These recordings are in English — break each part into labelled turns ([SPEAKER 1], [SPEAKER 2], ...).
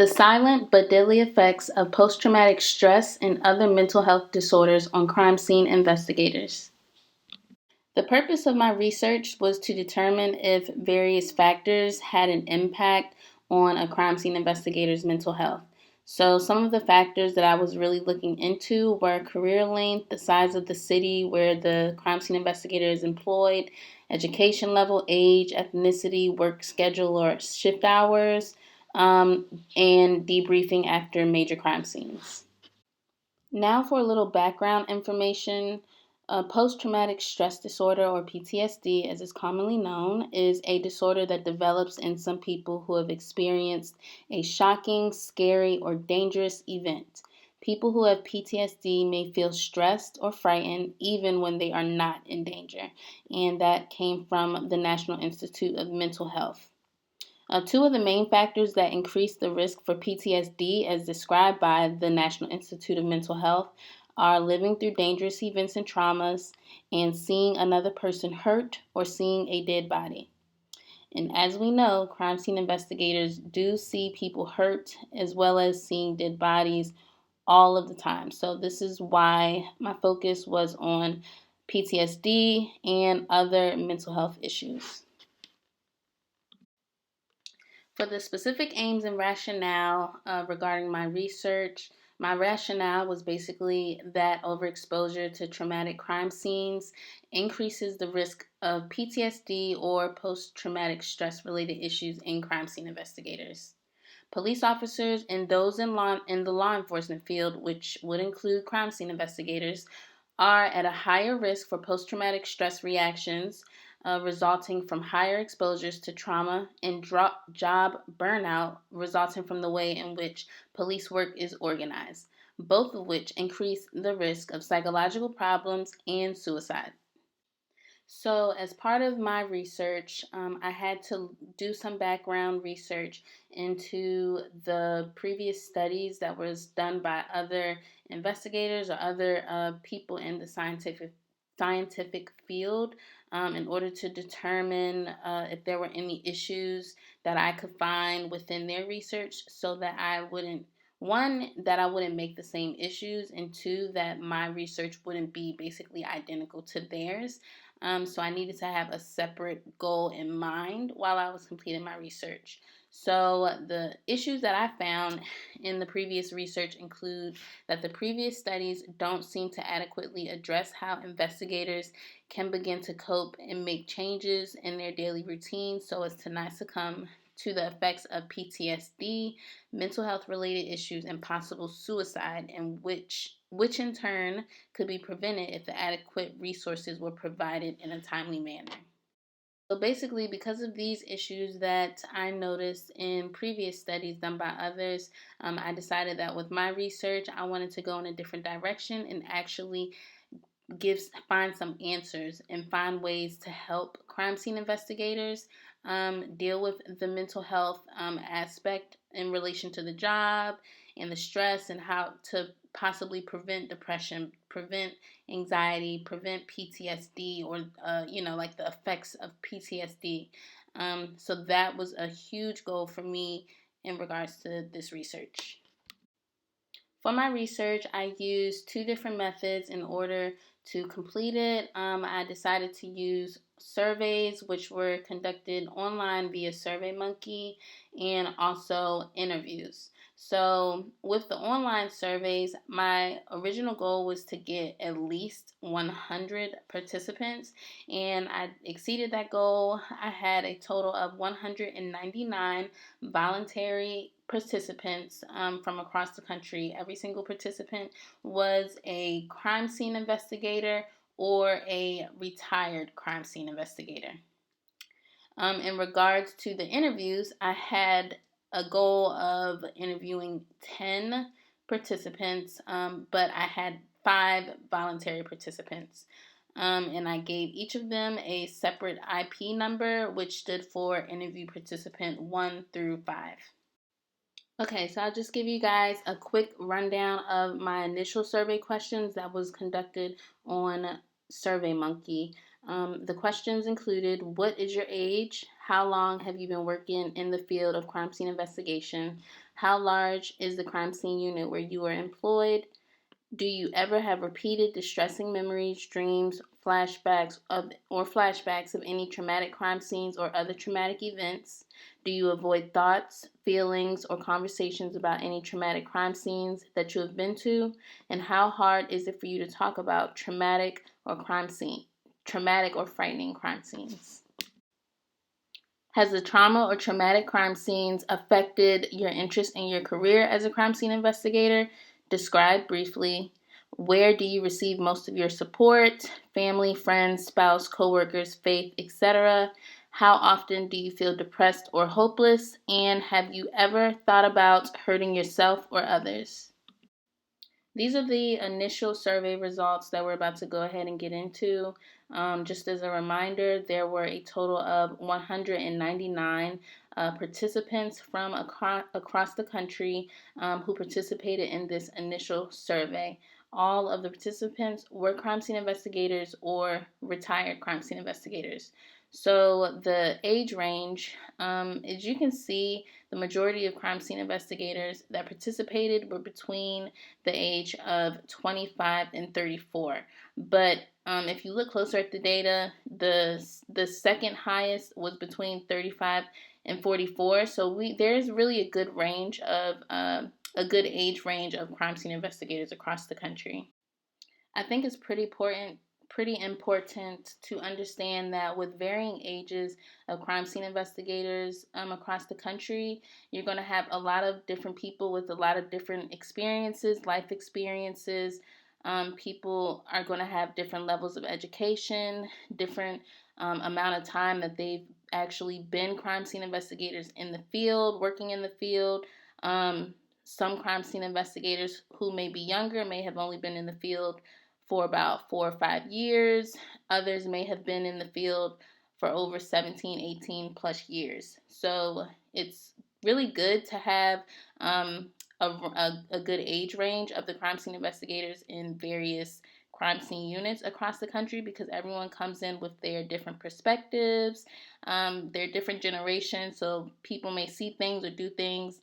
[SPEAKER 1] The silent but deadly effects of post-traumatic stress and other mental health disorders on crime scene investigators. The purpose of my research was to determine if various factors had an impact on a crime scene investigator's mental health. So some of the factors that I was really looking into were career length, the size of the city where the crime scene investigator is employed, education level, age, ethnicity, work schedule or shift hours, and debriefing after major crime scenes. Now for a little background information. Post-traumatic stress disorder, or PTSD as it's commonly known, is a disorder that develops in some people who have experienced a shocking, scary, or dangerous event. People who have PTSD may feel stressed or frightened even when they are not in danger, and that came from the National Institute of Mental Health. Two of the main factors that increase the risk for PTSD, as described by the National Institute of Mental Health, are living through dangerous events and traumas and seeing another person hurt or seeing a dead body. And as we know, crime scene investigators do see people hurt as well as seeing dead bodies all of the time. So this is why my focus was on PTSD and other mental health issues. For the specific aims and rationale regarding my research, my rationale was basically that overexposure to traumatic crime scenes increases the risk of PTSD or post-traumatic stress-related issues in crime scene investigators. Police officers and those in the law enforcement field, which would include crime scene investigators, are at a higher risk for post-traumatic stress reactions resulting from higher exposures to trauma and job burnout resulting from the way in which police work is organized, both of which increase the risk of psychological problems and suicide. So, as part of my research, I had to do some background research into the previous studies that was done by other investigators or other people in the scientific field in order to determine if there were any issues that I could find within their research, so that I wouldn't. One, that I wouldn't make the same issues, and two, that my research wouldn't be basically identical to theirs. So I needed to have a separate goal in mind while I was completing my research. So the issues that I found in the previous research include that the previous studies don't seem to adequately address how investigators can begin to cope and make changes in their daily routine so as to not succumb to the effects of PTSD, mental health related issues, and possible suicide, and which in turn could be prevented if the adequate resources were provided in a timely manner. So basically, because of these issues that I noticed in previous studies done by others, I decided that with my research, I wanted to go in a different direction and actually find some answers and find ways to help crime scene investigators deal with the mental health aspect in relation to the job and the stress, and how to possibly prevent depression, prevent anxiety, prevent PTSD, or like the effects of PTSD. So that was a huge goal for me in regards to this research. For my research, I used two different methods in order to complete it. I decided to use surveys, which were conducted online via SurveyMonkey, and also interviews. So, with the online surveys, my original goal was to get at least 100 participants, and I exceeded that goal. I had a total of 199 voluntary participants from across the country. Every single participant was a crime scene investigator or a retired crime scene investigator. In regards to the interviews, I had a goal of interviewing 10 participants, but I had 5 voluntary participants. And I gave each of them a separate IP number, which stood for interview participant 1 through 5. Okay, so I'll just give you guys a quick rundown of my initial survey questions that was conducted on SurveyMonkey. The questions included: what is your age? How long have you been working in the field of crime scene investigation? How large is the crime scene unit where you are employed? Do you ever have repeated distressing memories, dreams, flashbacks of any traumatic crime scenes or other traumatic events? Do you avoid thoughts, feelings, or conversations about any traumatic crime scenes that you have been to? And how hard is it for you to talk about traumatic or frightening crime scenes? Has the trauma or traumatic crime scenes affected your interest in your career as a crime scene investigator? Describe briefly. Where do you receive most of your support? Family, friends, spouse, coworkers, faith, etc. How often do you feel depressed or hopeless? And have you ever thought about hurting yourself or others? These are the initial survey results that we're about to go ahead and get into. Just as a reminder, there were a total of 199 participants from across the country who participated in this initial survey. All of the participants were crime scene investigators or retired crime scene investigators. So the age range, as you can see, the majority of crime scene investigators that participated were between the age of 25 and 34. But if you look closer at the data, the second highest was between 35 and 44. So there's really a good range of a good age range of crime scene investigators across the country. I think it's pretty important to understand that with varying ages of crime scene investigators across the country, you're going to have a lot of different people with a lot of different experiences, life experiences. People are going to have different levels of education, different amount of time that they've actually been crime scene investigators in the field, working in the field. Some crime scene investigators who may be younger may have only been in the field for about 4 or 5 years. Others may have been in the field for over 17, 18 plus years. So it's really good to have a good age range of the crime scene investigators in various crime scene units across the country, because everyone comes in with their different perspectives, their different generations, so people may see things or do things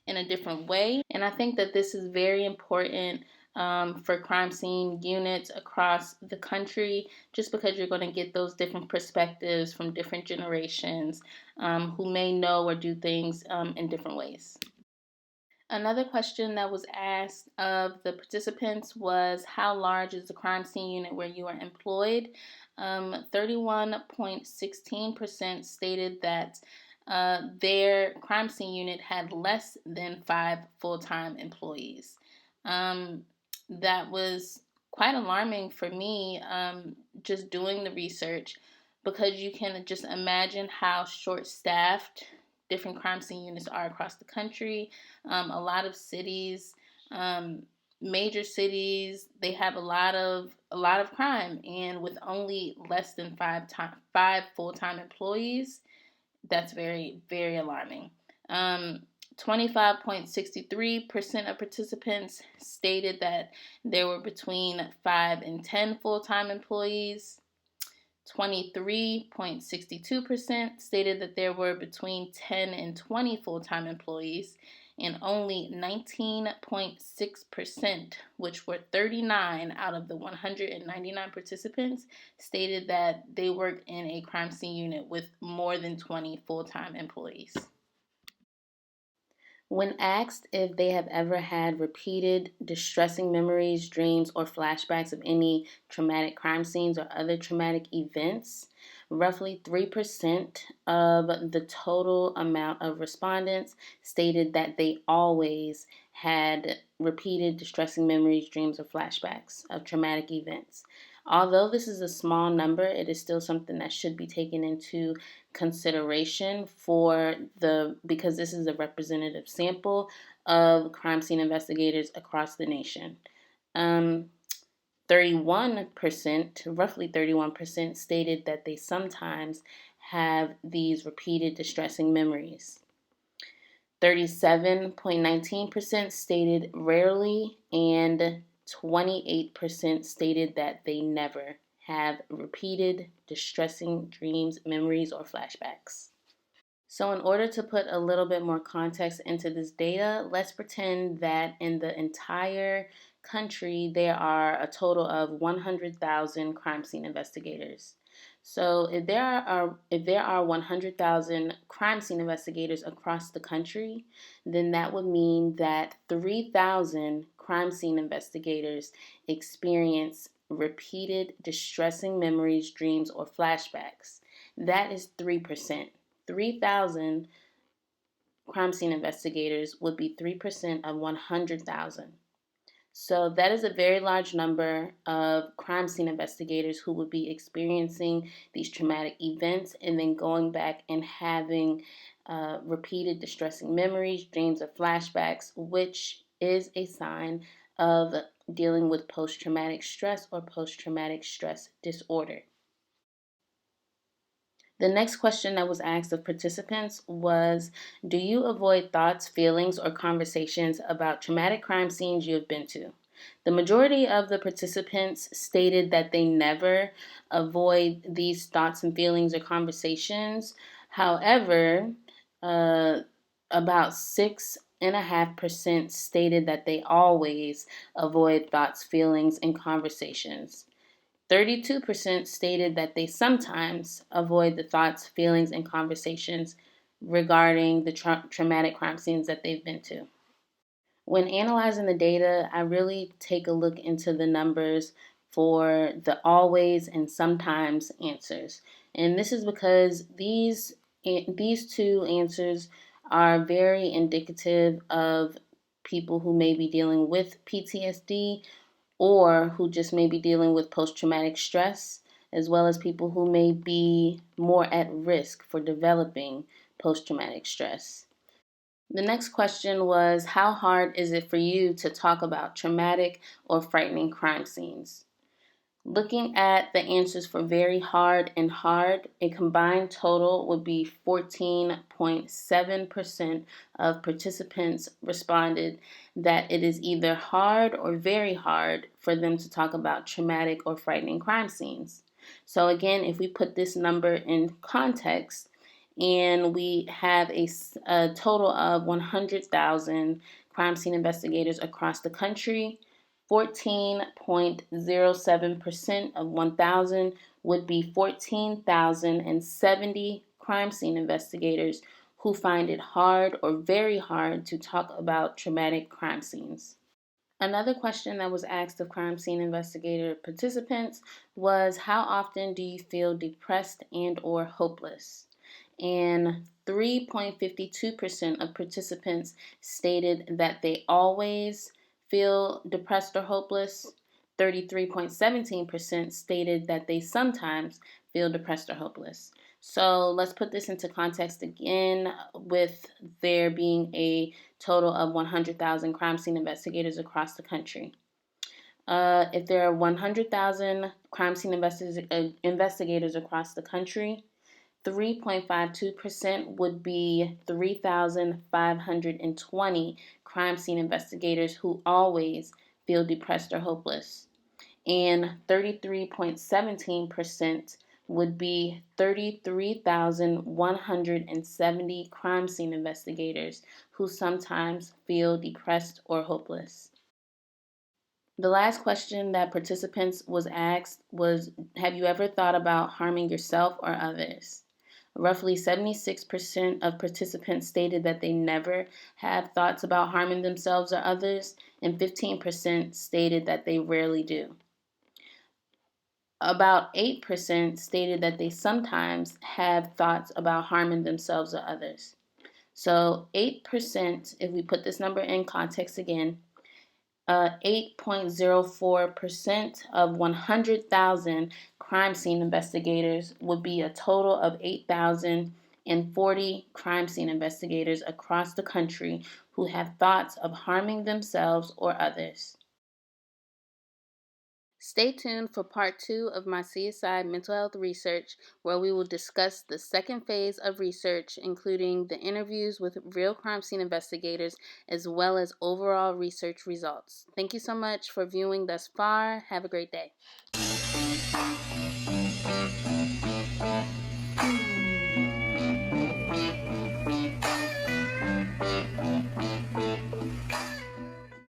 [SPEAKER 1] in a different way. And I think that this is very important for crime scene units across the country, just because you're going to get those different perspectives from different generations who may know or do things in different ways. Another question that was asked of the participants was, how large is the crime scene unit where you are employed? 31.16% stated that their crime scene unit had less than 5 full-time employees. That was quite alarming for me, just doing the research, because you can just imagine how short-staffed different crime scene units are across the country. A lot of cities, major cities, they have a lot of crime, and with only less than 5 full-time employees, that's very, very alarming. 25.63% of participants stated that there were between 5 and 10 full-time employees. 23.62% stated that there were between 10 and 20 full-time employees, and only 19.6%, which were 39 out of the 199 participants, stated that they worked in a crime scene unit with more than 20 full-time employees. When asked if they have ever had repeated distressing memories, dreams, or flashbacks of any traumatic crime scenes or other traumatic events, roughly 3% of the total amount of respondents stated that they always had repeated distressing memories, dreams, or flashbacks of traumatic events. Although this is a small number, it is still something that should be taken into consideration because this is a representative sample of crime scene investigators across the nation. roughly 31%, stated that they sometimes have these repeated distressing memories. 37.19% stated rarely, and 28% stated that they never have repeated distressing dreams, memories, or flashbacks. So, in order to put a little bit more context into this data, let's pretend that in the entire country there are a total of 100,000 crime scene investigators. So, if there are 100,000 crime scene investigators across the country, then that would mean that 3,000 crime scene investigators experience repeated distressing memories, dreams, or flashbacks. That is 3%. 3,000 crime scene investigators would be 3% of 100,000. So that is a very large number of crime scene investigators who would be experiencing these traumatic events and then going back and having repeated distressing memories, dreams, or flashbacks, which is a sign of dealing with post traumatic stress or post traumatic stress disorder. The next question that was asked of participants was, do you avoid thoughts, feelings, or conversations about traumatic crime scenes you have been to? The majority of the participants stated that they never avoid these thoughts and feelings or conversations. However, uh, about 6.5% stated that they always avoid thoughts, feelings, and conversations. 32% stated that they sometimes avoid the thoughts, feelings, and conversations regarding the traumatic crime scenes that they've been to. When analyzing the data, I really take a look into the numbers for the always and sometimes answers. And this is because these two answers are very indicative of people who may be dealing with PTSD or who just may be dealing with post traumatic stress, as well as people who may be more at risk for developing post traumatic stress. The next question was, how hard is it for you to talk about traumatic or frightening crime scenes? Looking at the answers for very hard and hard, a combined total would be 14.7% of participants responded that it is either hard or very hard for them to talk about traumatic or frightening crime scenes. So, again, if we put this number in context, and we have a total of 100,000 crime scene investigators across the country, 14.07% of 1,000 would be 14,070 crime scene investigators who find it hard or very hard to talk about traumatic crime scenes. Another question that was asked of crime scene investigator participants was, how often do you feel depressed and or hopeless? And 3.52% of participants stated that they always feel depressed or hopeless. 33.17% stated that they sometimes feel depressed or hopeless. So let's put this into context again with there being a total of 100,000 crime scene investigators across the country. If there are 100,000 crime scene investigators across the country, 3.52% would be 3,520 crime scene investigators who always feel depressed or hopeless. And 33.17% would be 33,170 crime scene investigators who sometimes feel depressed or hopeless. The last question that participants was asked was, have you ever thought about harming yourself or others? Roughly 76% of participants stated that they never have thoughts about harming themselves or others, and 15% stated that they rarely do. About 8% stated that they sometimes have thoughts about harming themselves or others. So 8%, if we put this number in context again, 8.04% of 100,000 crime scene investigators would be a total of 8,040 crime scene investigators across the country who have thoughts of harming themselves or others. Stay tuned for part 2 of my CSI mental health research, where we will discuss the second phase of research, including the interviews with real crime scene investigators, as well as overall research results. Thank you so much for viewing thus far. Have a great day.